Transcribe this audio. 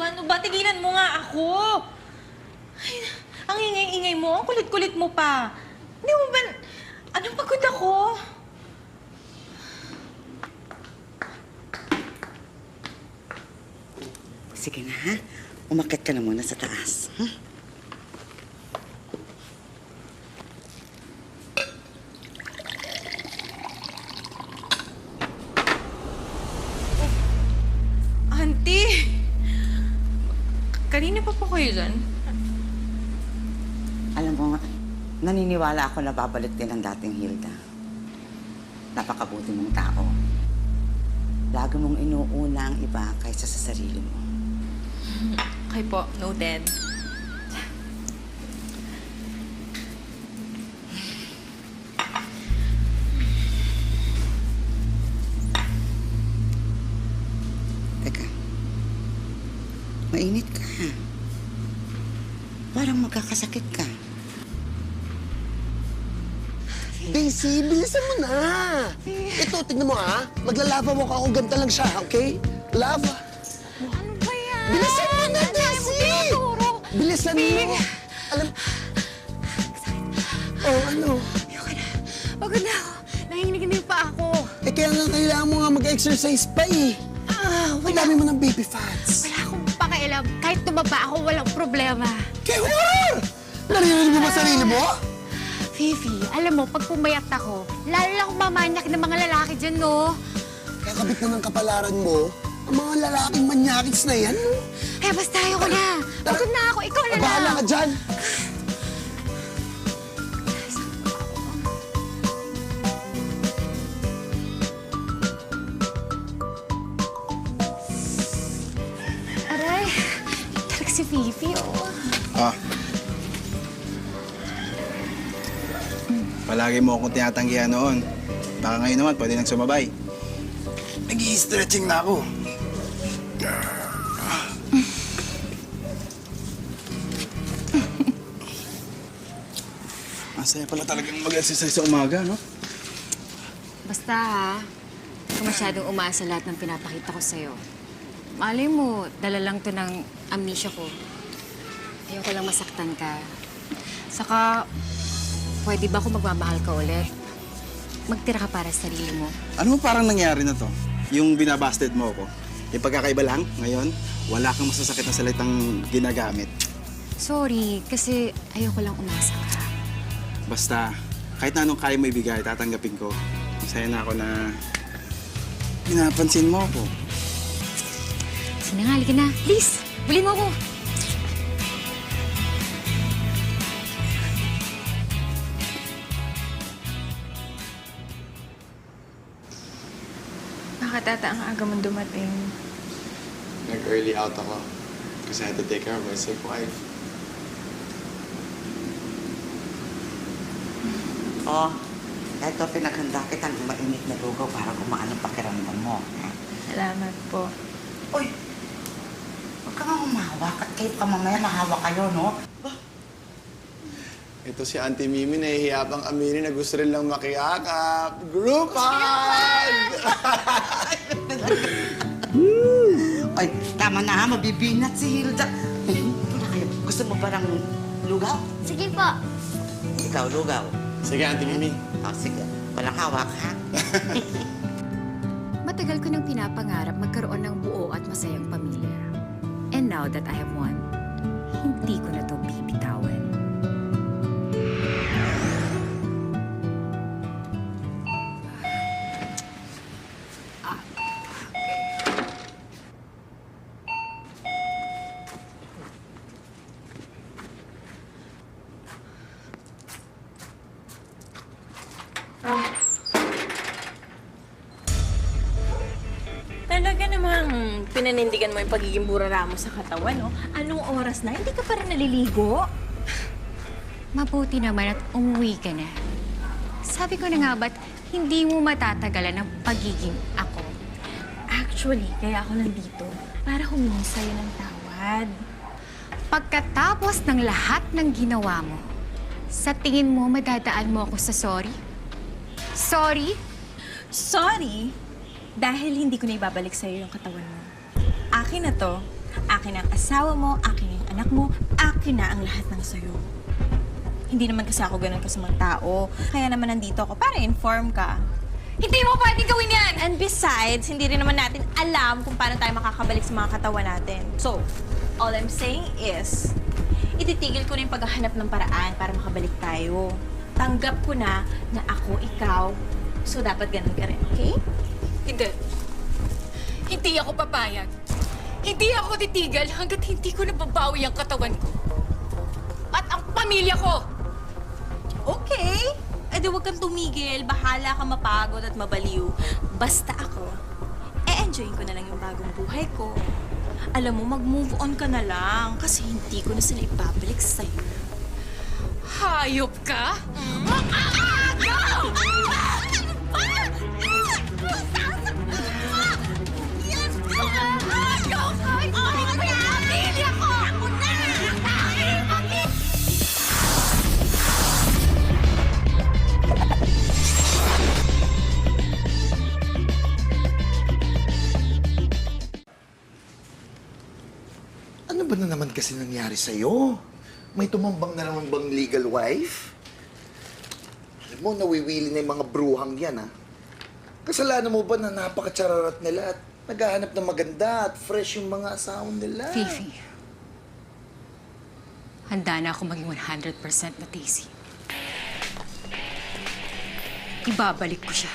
ba? Ano ba? Tigilan mo nga ako! Ay, ang ingay-ingay mo. Ang kulit-kulit mo pa. Hindi mo ba... Anong pagod ako? Sige na, ha? Umakyat ka na muna sa taas. Auntie! Kanina pa po kayo dyan? Alam mo, naniniwala ako na babalik din ang dating Hilda. Napakabuti mong tao. Lagi mong inuuna ang iba kaysa sa sarili mo. Okay po, noted. Teka, mainit ka. Parang magkakasakit ka. Daisy, bilisan mo na. Ito, tignan mo Maglalava mo ako, ganda lang siya, okay? Lava. Ano ba yan? Bilisan mo na, Daisy! Bilisan mo. Alam... Oh, ano? Okay na. Pagod na ako. Nanginginig pa ako. Kaya nga kailangan mo nga mag-exercise pa Ang dami mo ng baby fats. Wala akong pakialam. Kahit tumaba ako, walang problema. Kaya narinig mo ba sarili mo? Fifi, alam mo, pag pumayat ako, lalo lang akong mamanyak ng mga lalaki dyan, no? Kakabit na ng kapalaran mo, ang mga lalaking manyakits na yan. Eh, basta ayoko na. Pagod na ako. Ikaw na lang. Bahala ka dyan. Aray, talaga si Fifi, oh. Palagi mo akong tinatanggihan noon. Baka ngayon naman, pwede nang sumabay. Nag-i-stretching na ako. Masaya pala talagang mag-exercise sa umaga, no? Basta, ha? Huwag ka masyadong umaasa lahat ng pinapakita ko sa'yo. Malay mo, dala lang to ng amnesia ko. Ayoko lang masaktan ka. Saka, pwede ba kung magmamahal ka ulit? Magtira ka para sa sarili mo. Ano mo parang nangyari na to? Yung binabasted mo ako. Yung pagkakaiba lang, ngayon, wala kang masasakit na salitang ginagamit. Sorry, kasi ayoko lang umasa ka. Basta, kahit na anong kaya mo ibigay, tatanggapin ko. Masaya na ako na pinapansin mo ako. Sinangali ka na. Please, bulin mo ako. Bakit ata ang aga mong dumating? Nag-early out ako kasi I had to take care of my sick wife. Oh, eto pinaghanda kitang mainit na lugaw para kumaan ang pakiramdam mo. Salamat po. Uy! Huwag ka nga humawak at kayo pa mamaya mahawa kayo, no? Ito si Auntie Mimi, nahihiya pang aminin na gusto rin lang makiyakap. Group hug! Ay, tama na ha, mabibinat si Hilda. Tula kayo, gusto mo parang lugaw? Sige po. Ikaw, lugaw. Sige, Auntie Mimi. Oh, sige, walang hawak ha. Matagal ko nang pinapangarap magkaroon ng buo at masayang pamilya. And now that I have one, hindi ko na to bibitawan. Talaga namang pinanindigan mo yung pagiging burara mo sa katawan, no? Anong oras na? Hindi ka pa rin naliligo? Mabuti naman at umuwi ka na. Sabi ko na nga ba't hindi mo matatagalan ang pagiging ako? Actually, kaya ako nandito para humingi sa'yo ng tawad. Pagkatapos ng lahat ng ginawa mo, sa tingin mo madadaan mo ako sa sorry? Sorry? Sorry, dahil hindi ko na ibabalik sa'yo yung katawan mo. Akin na to, Akin ang asawa mo, akin ang anak mo, akin na ang lahat ng sayo. Hindi naman kasi ako ganun kasamang tao. Kaya naman nandito ako para inform ka. Hindi mo pwedeng gawin yan! And besides, hindi rin naman natin alam kung paano tayo makakabalik sa mga katawan natin. So, all I'm saying is, ititigil ko na yung paghahanap ng paraan para makabalik tayo. Tanggap ko na ako ikaw, so dapat ganun ka rin, okay? Hindi. Hindi ako papayag. Hindi ako titigil hanggat hindi ko nababawi ang katawan ko. At ang pamilya ko! Okay. Eh di huwag kang tumigil. Bahala ka mapagod at mabaliw. Basta ako, enjoyin ko na lang yung bagong buhay ko. Alam mo, mag-move on ka na lang kasi hindi ko na sila ibabalik sa'yo. Hayop ka? Ano ba na naman kasi nangyari sa'yo? May tumambang na naman bang legal wife? Alam mo, nawiwili na yung mga bruhang yan, ha? Kasalanan mo ba na napaka-chararat nila at naghahanap ng maganda at fresh yung mga asawa nila? Fifi, handa na ako maging 100% na Daisy. Ibabalik ko siya.